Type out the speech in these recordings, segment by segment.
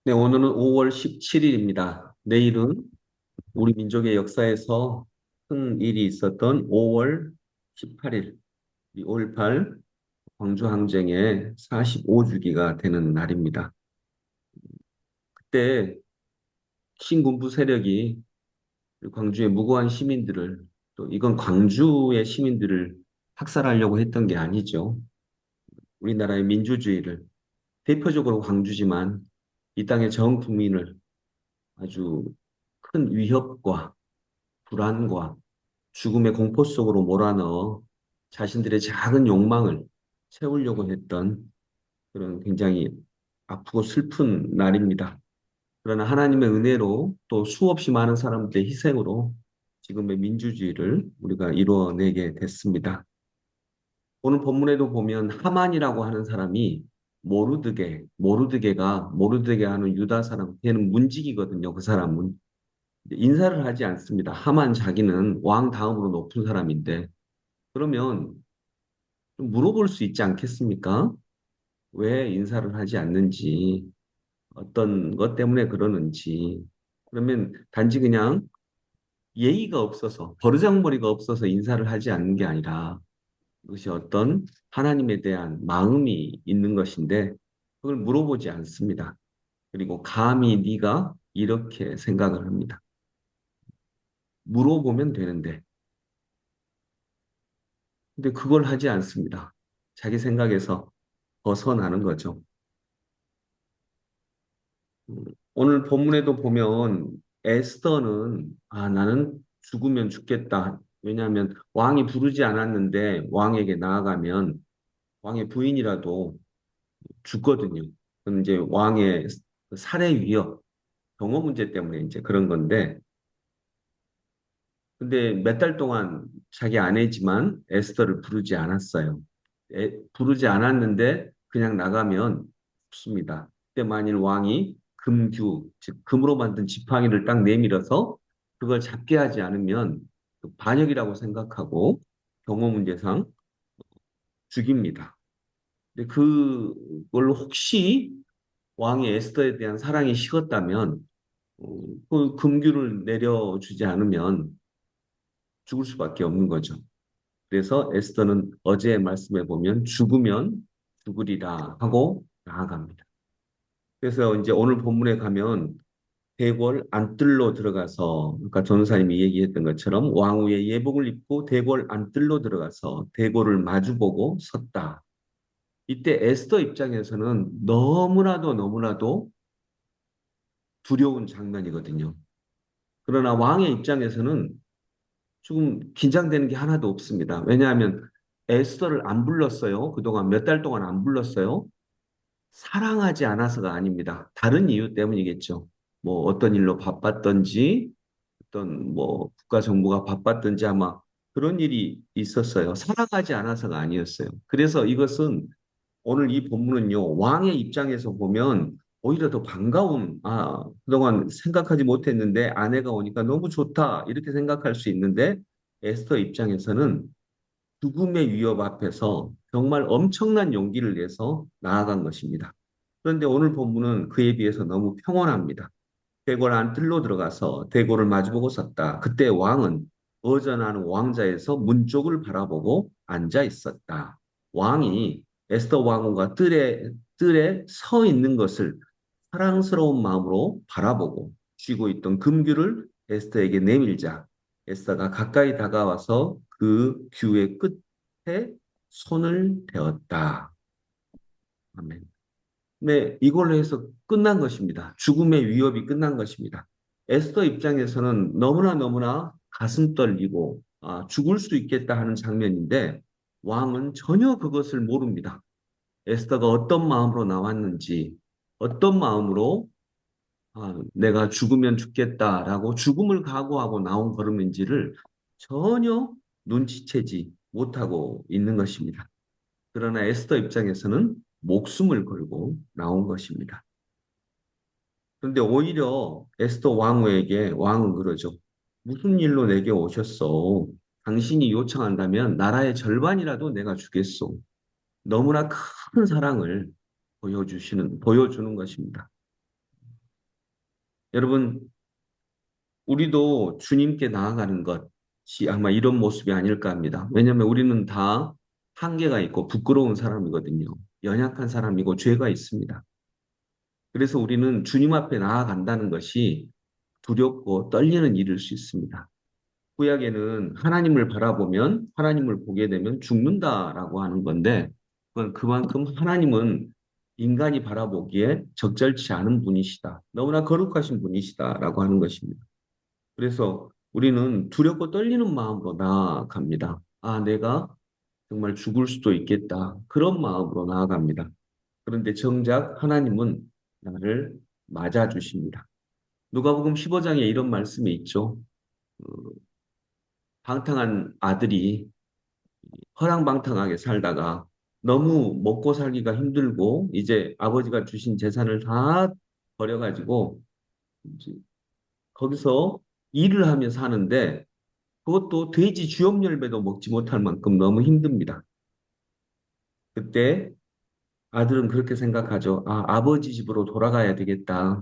네, 오늘은 5월 17일입니다. 내일은 우리 민족의 역사에서 큰 일이 있었던 5월 18일, 이 5.18 광주항쟁의 45주기가 되는 날입니다. 그때 신군부 세력이 광주의 무고한 시민들을, 또 이건 광주의 시민들을 학살하려고 했던 게 아니죠. 우리나라의 민주주의를, 대표적으로 광주지만 이 땅의 전 국민을 아주 큰 위협과 불안과 죽음의 공포 속으로 몰아넣어 자신들의 작은 욕망을 채우려고 했던 그런 굉장히 아프고 슬픈 날입니다. 그러나 하나님의 은혜로 또 수없이 많은 사람들의 희생으로 지금의 민주주의를 우리가 이루어내게 됐습니다. 오늘 본문에도 보면 하만이라고 하는 사람이 모르드게 하는 유다 사람, 걔는 문직이거든요. 그 사람은. 인사를 하지 않습니다. 하만 자기는 왕 다음으로 높은 사람인데 그러면 좀 물어볼 수 있지 않겠습니까? 왜 인사를 하지 않는지, 어떤 것 때문에 그러는지. 그러면 단지 그냥 예의가 없어서, 버르장머리가 없어서 인사를 하지 않는 게 아니라 그것이 어떤 하나님에 대한 마음이 있는 것인데 그걸 물어보지 않습니다. 그리고 감히 네가 이렇게 생각을 합니다. 물어보면 되는데, 근데 그걸 하지 않습니다. 자기 생각에서 벗어나는 거죠. 음, 오늘 본문에도 보면 에스더는 나는 죽으면 죽겠다. 왜냐하면 왕이 부르지 않았는데 왕에게 나아가면 왕의 부인이라도 죽거든요. 그건 이제 왕의 살해 위협, 병호 문제 때문에 이제 그런 건데 근데 몇 달 동안 자기 아내지만 에스더를 부르지 않았어요. 부르지 않았는데 그냥 나가면 죽습니다. 그때 만일 왕이 금규, 즉 금으로 만든 지팡이를 딱 내밀어서 그걸 잡게 하지 않으면 그 반역이라고 생각하고 경호 문제상 죽입니다. 근데 그걸 혹시 왕이 에스더에 대한 사랑이 식었다면 그 금규를 내려주지 않으면 죽을 수밖에 없는 거죠. 그래서 에스더는 어제의 말씀에 보면 죽으면 죽으리라 하고 나아갑니다. 그래서 이제 오늘 본문에 가면 대궐 안뜰로 들어가서, 그러니까 전도사님이 얘기했던 것처럼 왕후의 예복을 입고 대궐 안뜰로 들어가서 대궐을 마주보고 섰다. 이때 에스더 입장에서는 너무나도 두려운 장면이거든요. 그러나 왕의 입장에서는 조금 긴장되는 게 하나도 없습니다. 왜냐하면 에스더를 안 불렀어요. 그동안 몇 달 동안 안 불렀어요. 사랑하지 않아서가 아닙니다. 다른 이유 때문이겠죠. 뭐 어떤 일로 바빴던지, 어떤 뭐 국가 정부가 바빴던지 아마 그런 일이 있었어요. 사랑하지 않아서가 아니었어요. 그래서 이것은 오늘 이 본문은요, 왕의 입장에서 보면 오히려 더 반가운, 그동안 생각하지 못했는데 아내가 오니까 너무 좋다, 이렇게 생각할 수 있는데 에스더 입장에서는 죽음의 위협 앞에서 정말 엄청난 용기를 내서 나아간 것입니다. 그런데 오늘 본문은 그에 비해서 너무 평온합니다. 대궐 안뜰로 들어가서 대궐을 마주보고 섰다. 그때 왕은 어전하는 왕자에서 문 쪽을 바라보고 앉아 있었다. 왕이 에스더 왕후가 뜰에 서 있는 것을 사랑스러운 마음으로 바라보고 쥐고 있던 금규를 에스더에게 내밀자 에스더가 가까이 다가와서 그 규의 끝에 손을 대었다. 아멘. 네, 이걸로 해서 끝난 것입니다. 죽음의 위협이 끝난 것입니다. 에스더 입장에서는 너무나 가슴 떨리고 죽을 수 있겠다 하는 장면인데 왕은 전혀 그것을 모릅니다. 에스더가 어떤 마음으로 나왔는지, 어떤 마음으로 내가 죽으면 죽겠다라고 죽음을 각오하고 나온 걸음인지를 전혀 눈치채지 못하고 있는 것입니다. 그러나 에스더 입장에서는 목숨을 걸고 나온 것입니다. 그런데 오히려 에스더 왕후에게 왕은 그러죠. 무슨 일로 내게 오셨소? 당신이 요청한다면 나라의 절반이라도 내가 주겠소. 너무나 큰 사랑을 보여주는 것입니다. 여러분, 우리도 주님께 나아가는 것이 아마 이런 모습이 아닐까 합니다. 왜냐하면 우리는 다 한계가 있고 부끄러운 사람이거든요. 연약한 사람이고 죄가 있습니다. 그래서 우리는 주님 앞에 나아간다는 것이 두렵고 떨리는 일일 수 있습니다. 구약에는 하나님을 바라보면 하나님을 보게 되면 죽는다라고 하는 건데 그건 그만큼 하나님은 인간이 바라보기에 적절치 않은 분이시다. 너무나 거룩하신 분이시다라고 하는 것입니다. 그래서 우리는 두렵고 떨리는 마음으로 나아갑니다. 아, 내가 정말 죽을 수도 있겠다. 그런 마음으로 나아갑니다. 그런데 정작 하나님은 나를 맞아주십니다. 누가복음 15장에 이런 말씀이 있죠. 어, 방탕한 아들이 허랑방탕하게 살다가 너무 먹고 살기가 힘들고 이제 아버지가 주신 재산을 다 버려가지고 이제 거기서 일을 하며 사는데 그것도 돼지 주엽열매도 먹지 못할 만큼 너무 힘듭니다. 그때 아들은 그렇게 생각하죠. 아, 아버지 집으로 돌아가야 되겠다.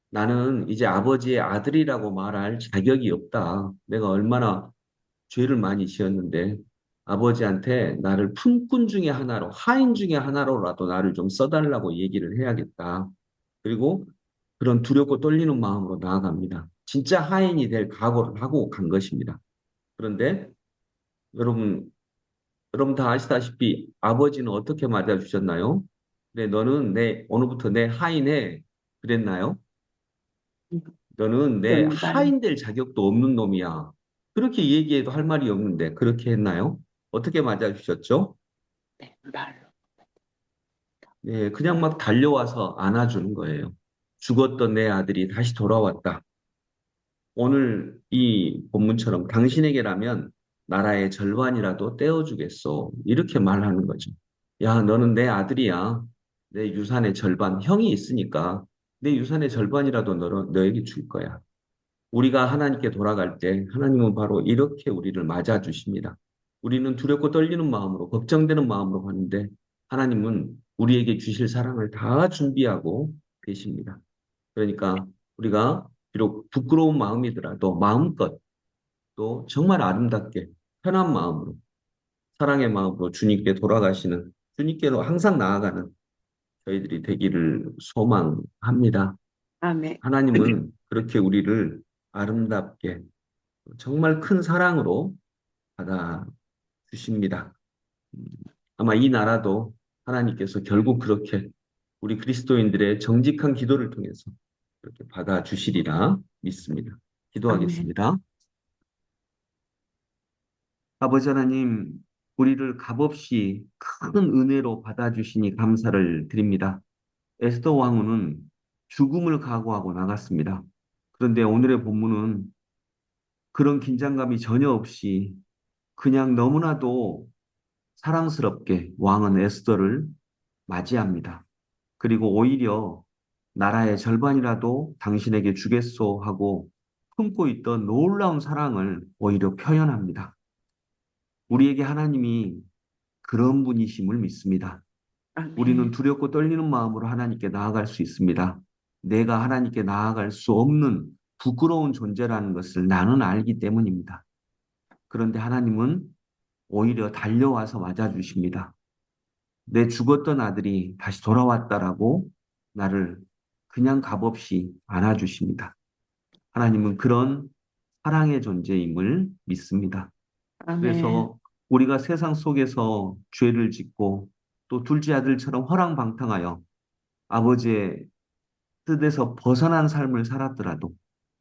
나는 이제 아버지의 아들이라고 말할 자격이 없다. 내가 얼마나 죄를 많이 지었는데 아버지한테 나를 품꾼 중에 하나로, 하인 중에 하나로라도 나를 좀 써달라고 얘기를 해야겠다. 그리고 그런 두렵고 떨리는 마음으로 나아갑니다. 진짜 하인이 될 각오를 하고 간 것입니다. 그런데 여러분, 여러분 다 아시다시피 아버지는 어떻게 맞아주셨나요? 네, 너는 오늘부터 내 하인해. 그랬나요? 너는 내 왼발, 하인 될 자격도 없는 놈이야. 그렇게 얘기해도 할 말이 없는데 그렇게 했나요? 어떻게 맞아주셨죠? 왼발로. 네, 그냥 막 달려와서 안아주는 거예요. 죽었던 내 아들이 다시 돌아왔다. 오늘 이 본문처럼 당신에게라면 나라의 절반이라도 떼어주겠소. 이렇게 말하는 거죠. 야, 너는 내 아들이야. 내 유산의 절반, 형이 있으니까 내 유산의 절반이라도 너에게 줄 거야. 우리가 하나님께 돌아갈 때 하나님은 바로 이렇게 우리를 맞아주십니다. 우리는 두렵고 떨리는 마음으로, 걱정되는 마음으로 가는데 하나님은 우리에게 주실 사랑을 다 준비하고 계십니다. 그러니까 우리가 비록 부끄러운 마음이더라도 마음껏 또 정말 아름답게 편한 마음으로 사랑의 마음으로 주님께 돌아가시는 주님께로 항상 나아가는 저희들이 되기를 소망합니다. 아멘. 하나님은 그렇게 우리를 아름답게 정말 큰 사랑으로 받아주십니다. 음, 아마 이 나라도 하나님께서 결국 그렇게 우리 그리스도인들의 정직한 기도를 통해서 그렇게 받아주시리라 믿습니다. 아멘. 기도하겠습니다. 아버지 하나님, 우리를 값없이 큰 은혜로 받아주시니 감사를 드립니다. 에스더 왕후는 죽음을 각오하고 나갔습니다. 그런데 오늘의 본문은 그런 긴장감이 전혀 없이 그냥 너무나도 사랑스럽게 왕은 에스더를 맞이합니다. 그리고 오히려 나라의 절반이라도 당신에게 주겠소 하고 품고 있던 놀라운 사랑을 오히려 표현합니다. 우리에게 하나님이 그런 분이심을 믿습니다. 우리는 아멘. 두렵고 떨리는 마음으로 하나님께 나아갈 수 있습니다. 내가 하나님께 나아갈 수 없는 부끄러운 존재라는 것을 나는 알기 때문입니다. 그런데 하나님은 오히려 달려와서 맞아주십니다. 내 죽었던 아들이 다시 돌아왔다라고 나를 그냥 값없이 안아주십니다. 하나님은 그런 사랑의 존재임을 믿습니다. 아멘. 그래서 우리가 세상 속에서 죄를 짓고 또 둘째 아들처럼 허랑방탕하여 아버지의 뜻에서 벗어난 삶을 살았더라도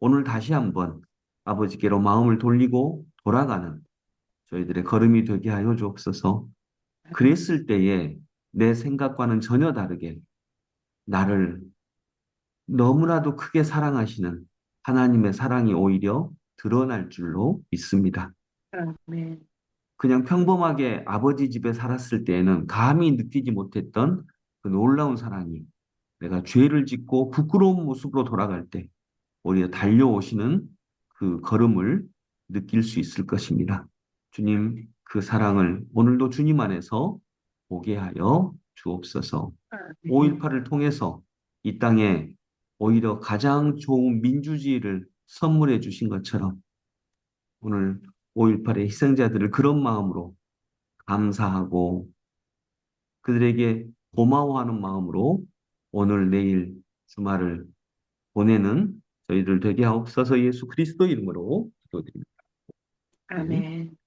오늘 다시 한번 아버지께로 마음을 돌리고 돌아가는 저희들의 걸음이 되게 하여 주옵소서. 그랬을 때에 내 생각과는 전혀 다르게 나를 너무나도 크게 사랑하시는 하나님의 사랑이 오히려 드러날 줄로 믿습니다. 아멘. 그냥 평범하게 아버지 집에 살았을 때에는 감히 느끼지 못했던 그 놀라운 사랑이 내가 죄를 짓고 부끄러운 모습으로 돌아갈 때 오히려 달려오시는 그 걸음을 느낄 수 있을 것입니다. 주님, 그 사랑을 오늘도 주님 안에서 보게 하여 주옵소서. 아멘. 5.18을 통해서 이 땅에 오히려 가장 좋은 민주주의를 선물해 주신 것처럼 오늘 5.18의 희생자들을 그런 마음으로 감사하고 그들에게 고마워하는 마음으로 오늘 내일 주말을 보내는 저희들 되게 하옵소서. 예수 그리스도 이름으로 기도드립니다. 네. 아멘.